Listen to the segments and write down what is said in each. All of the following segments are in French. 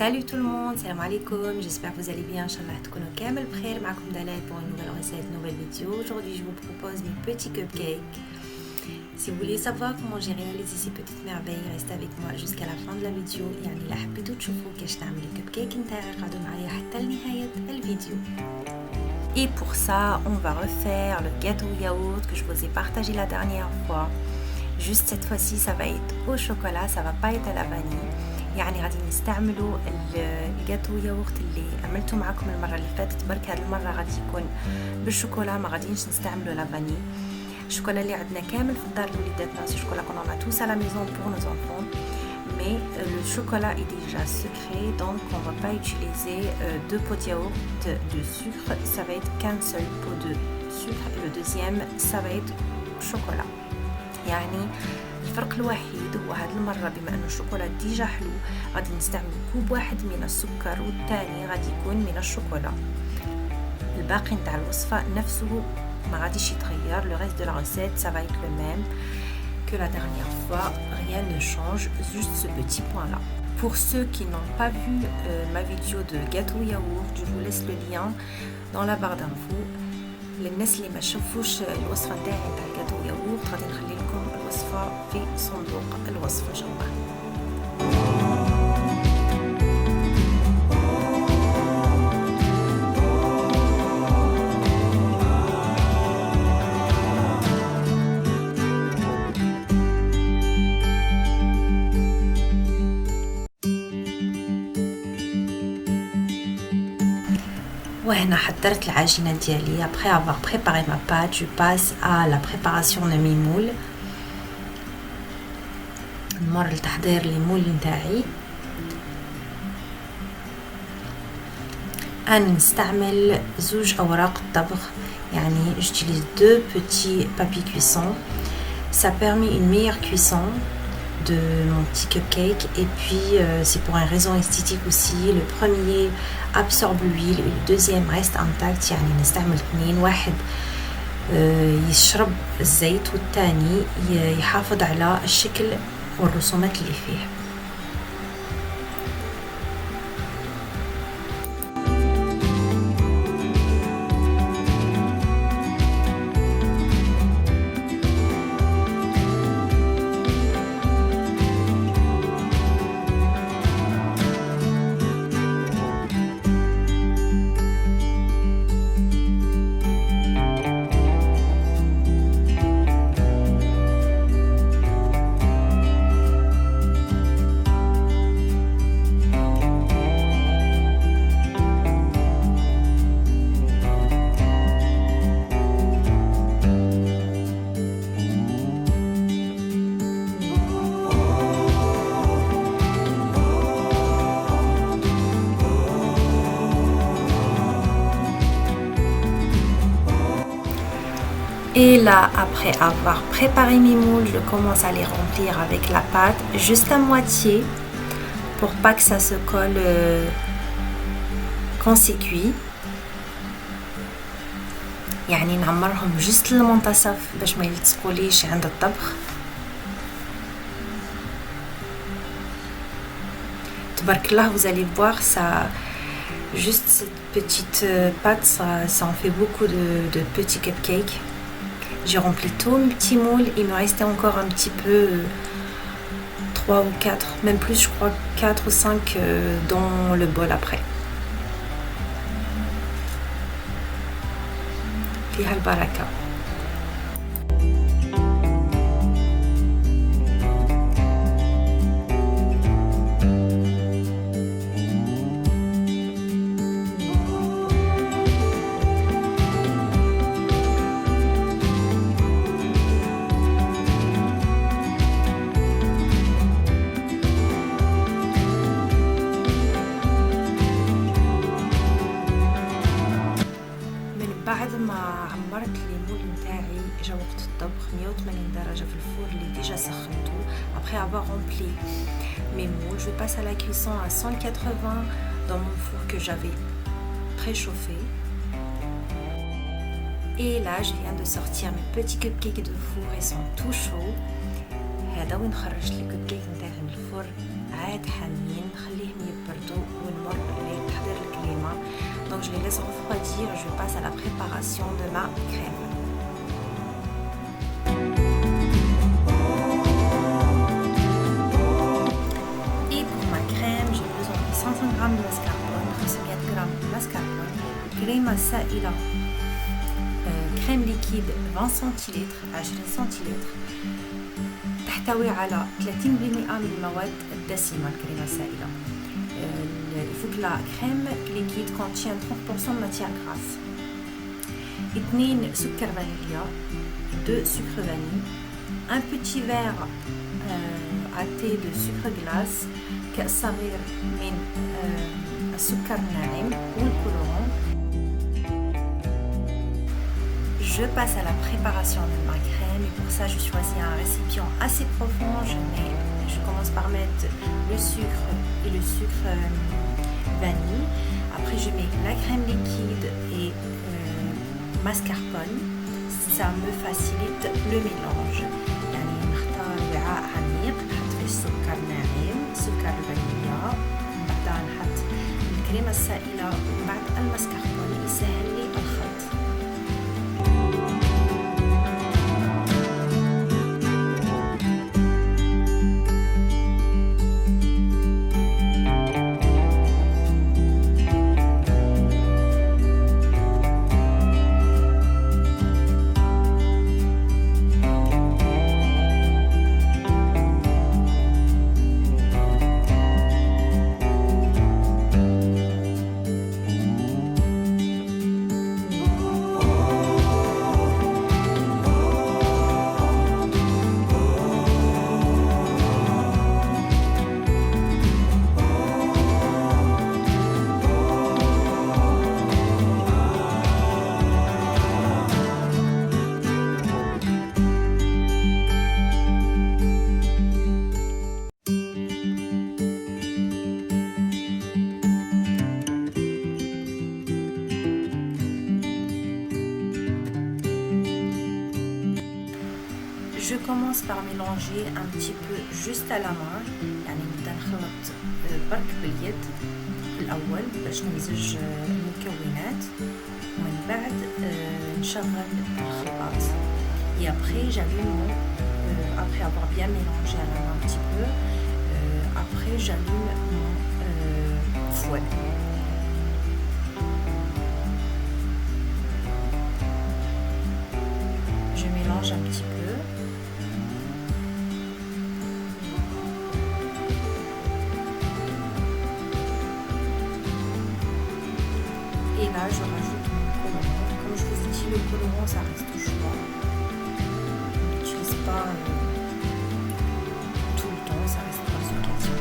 Salut tout le monde, salam alaikum, j'espère que vous allez bien, Inch'Allah تكونوا كامل بخير, معكم Dalal pour une nouvelle recette, une nouvelle vidéo. Aujourd'hui je vous propose mes petits cupcakes. Si vous voulez savoir comment j'ai réalisé ces petites merveilles, restez avec moi jusqu'à la fin de la vidéo. يعني إلا حبيتوا تشوفوا كيفاش تعملي الكبكيك نتاعي قعدوا معايا حتى لنهاية الفيديو. Et pour ça, on va refaire le gâteau yaourt que je vous ai partagé la dernière fois. Juste cette fois-ci, ça va être au chocolat, ça va pas être à la vanille. يعني غادي نستعملوا الجاتو ياغورت اللي عملته معكم المره اللي فاتت، برك هذه المره غادي يكون بالشوكولا، ما غاديش نستعملوا لا فاني. الشوكولا اللي عندنا كامل في الدار لوليداتنا سي شوكولا كون on a tous à la maison pour nos enfants, mais le chocolat est déjà sucré, donc on va pas utiliser deux pots de yaourt de sucre, ça va être qu'un seul pot de sucre et le deuxième ça va être chocolat. يعني الفرق الوحيد هو هذه المرة بما أنه الشوكولا ديجا حلو غادي نستعمل كوب واحد من السكر والثاني غادي يكون من الشوكولا. الباقي نتاع الوصفة نفسه ما غاديش يتغير. Le reste de la recette ça va être le même que la dernière fois, rien ne change, juste ce petit point là. Pour ceux qui n'ont pas vu ma vidéo de gâteau yaourt, je vous laisse le lien dans la barre d'infos. للناس اللي ما شافوش الوصفه نتاعي نتاع الجاتو ياغورت غادي نخلي لكم الوصفه في صندوق الوصف ان شاء الله. وهنا حضرت العجينه ديالي. après avoir préparé ma pâte, je passe à la préparation de mes moules. نمر لتحضير لي مول نتاعي. انا نستعمل زوج اوراق الطبخ، يعني j'utilise deux petits papiers cuisson. Ça permet une meilleure cuisson de mon petit cupcake, et puis c'est pour une raison esthétique aussi. Le premier absorbe l'huile et le deuxième reste intact، يعني نستعمل اثنين، واحد يشرب الزيت والثاني يحافظ على الشكل والرسومات اللي فيه. Et là, après avoir préparé mes moules, je commence à les remplir avec la pâte juste à moitié pour pas que ça se colle quand c'est cuit. يعني نعمرهم juste للمنتصف باش ما يلتصقوليش عند الطبخ. تبارك الله, vous allez voir ça, juste cette petite pâte, ça en fait beaucoup de petits cupcakes. J'ai rempli tous mes petits moules, il me restait encore un petit peu, 3 ou 4, même plus je crois, 4 ou 5 dans le bol après. فيها البركة. بعد ما عمرت لي مول نتاعي جا وقت الطبخ 180 درجة في الفور اللي ديجا سخنته. Après avoir rempli mes moules, je passe à la cuisson à 180 dans mon four que j'avais préchauffé. Et là, je viens de sortir mes petits cupcakes de four, ils sont tout chauds. هذا وين خرجت الكوب كيك نتاعي من الفرن عاد حامين، نخليهم يبردوا ونمر لتحضير الكريمه. دونك je les laisse refroidir, je passe à la préparation de ma crème. Et pour ma crème, j'ai besoin de 150 g de mascarpone, 500 g de mascarpone, crème سائلة كريم ليكيد 20 سنتيلتر 20 سنتيلتر تحتوي على 30% من المواد الدسمة. الكريمة السائلة il faut que la crème liquide contienne 30% de matière grasse. 2 سكر فانيليا، 2 sucre vanille, un petit verre à thé de sucre glace، كأس صغير من السكر الناعم والكولورون. Je passe à la préparation de ma crème et pour ça je choisis un récipient assez profond. Je commence par mettre le sucre et le sucre vanille. Après je mets la crème liquide et mascarpone. Ça me facilite le mélange. يعني نختار وعاء عميق نحط فيه السكر ناعم، سكر الفانيليا، من بعدها نحط الكريمة السائلة ومن بعد الماسكاربون. يسهل لي الخلط. Je commence par mélanger un petit peu juste à la main. يعني نبدا نخلط برك باليد الأول باش نمزج المكونات ومن بعد نشغل الخلاط. Et après j'allume après avoir bien mélangé à la main un petit peu, après j'allume mon fouet. Je mélange un petit peu. Et là, je rajoute mon colorant. Comme je vous ai dit, le colorant, ça reste au choix. On n'utilise pas tout le temps, ça reste dans l'occasion.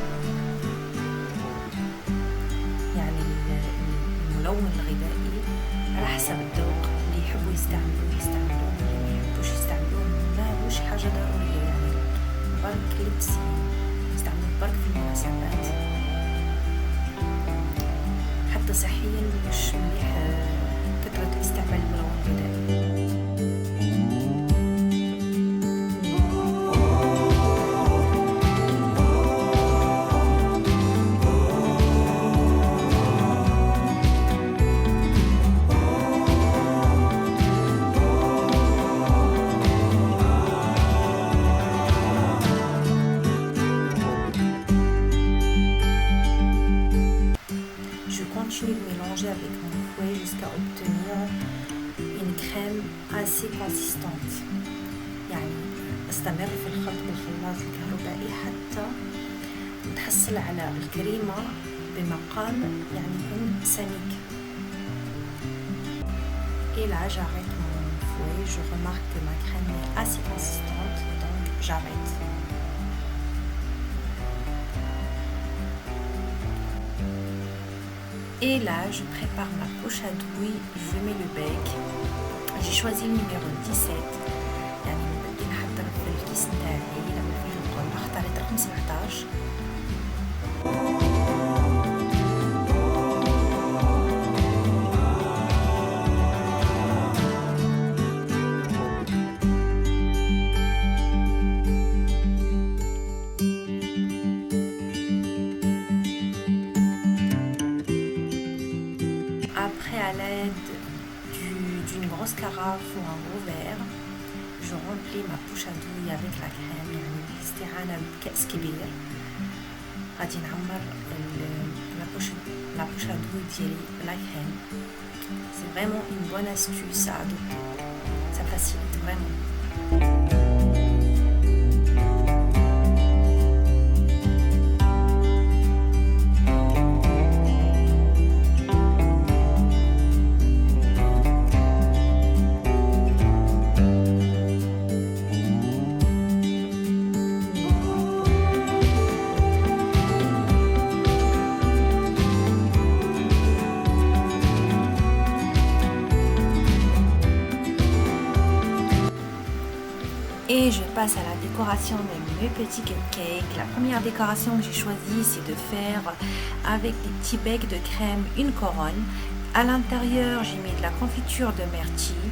يعني الملون الغذائي على حسب الذوق، اللي يحبوا يستعملوه واللي ما يحبوش يستعملوه ماهوش حاجة ضرورية. يعني برك لبس يستعملوه برك في المناسبات، حتى صحيا مش مليح كثرة استعمال الملون الغذائي. Continue de mélanger avec mon fouet jusqu'à obtenir une crème assez consistante. يعني استمر في الخلط بالخلاط الكهربائي حتى نتحصل على الكريمة بمقام يعني يكون سميك. Et là j'arrête mon fouet, je remarque que ma crème est assez consistante, donc j'arrête. Et là, je prépare ma poche à douille, je mets le bec. J'ai choisi le numéro 17. يعني بدي نحضر في الكيس نتاعي لما فيه القرن اختاريت رقم 17. carafe ou un gros verre. Je remplis ma poche à douille avec la crème, يعني بالاستعانة بكأس كبير. غادي نعمر la poche à douille ديالي بلا crème. C'est vraiment une bonne astuce à adopter. Ça facilite vraiment. Et je passe à la décoration de mes petits cupcakes. La première décoration que j'ai choisie, c'est de faire avec des petits becs de crème une couronne. À l'intérieur, j'ai mis de la confiture de myrtille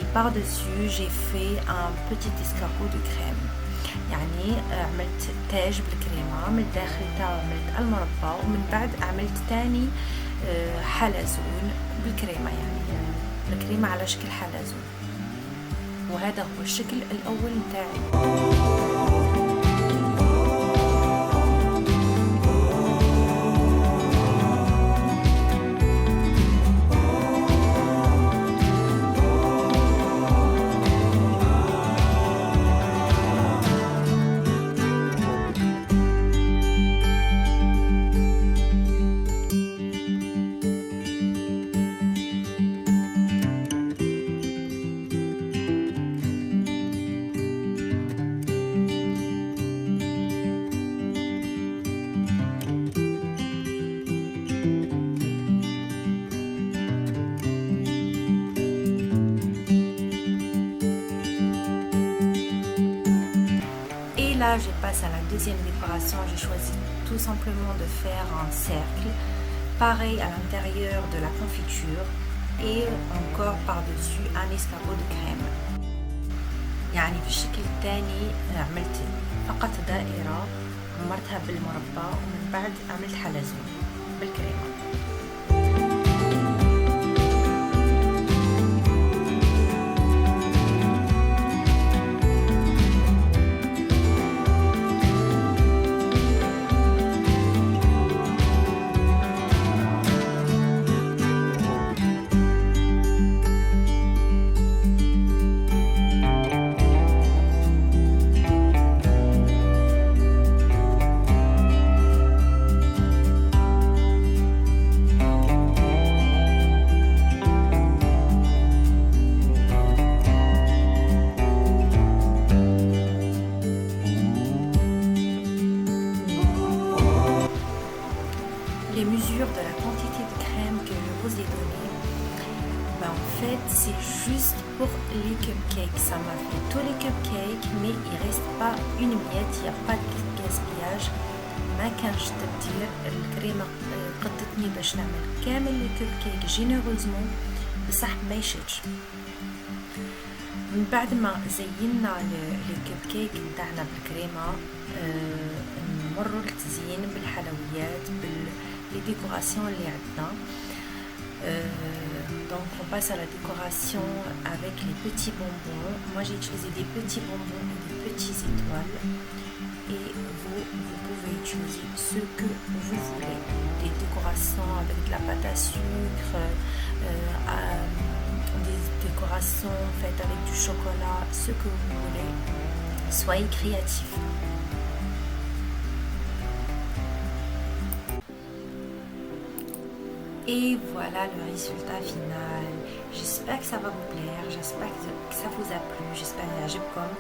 et par-dessus, j'ai fait un petit escargot de crème. يعني عملت تاج بالكريمة، من الداخل تاعو عملت المربى، ومن بعد عملت تاني حلزون بالكريمة، يعني الكريمة على شكل حلزون. وهذا هو الشكل الأول متاعي. Et là, je passe à la deuxième décoration. J'ai choisi tout simplement de faire un cercle, pareil à l'intérieur de la confiture et encore par-dessus un escargot de crème. يعني في الشكل الثاني عملت فقط دائرة، عمرتها بالمربى ومن بعد عملت حلزون بالكريمة. Les mesures de la quantité de crème que je vous ai donnée, en fait c'est juste pour les cupcakes. Ça m'a fait tous les cupcakes, mais il reste pas une miette, il n'y a pas de gaspillage. ما كانش تبديل. الكريمة قدتني باش نعمل كامل لي كوب جينيروزمون بصح ما يشدش. من بعد ما زينا لي كوب كيك نتاعنا بالكريمة، نمروا التزيين بالحلويات les décorations اللي عندنا. Donc on passe à la décoration avec les petits bonbons. Moi j'ai utilisé des petits bonbons et des petites étoiles, et vous pouvez utiliser ce que vous voulez. Des décorations avec de la pâte à sucre, des décorations faites avec du chocolat, ce que vous voulez. Soyez créatifs. Et voilà le résultat final. J'espère que ça va vous plaire, j'espère que ça vous a plu, j'espère que comme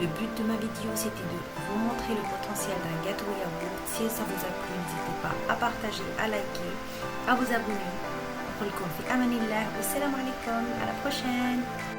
le but de ma vidéo c'était de vous montrer le potentiel d'un gâteau yaourt. Si ça vous a plu, n'hésitez pas à partager, à liker, à vous abonner. Salam alaikum, à la prochaine.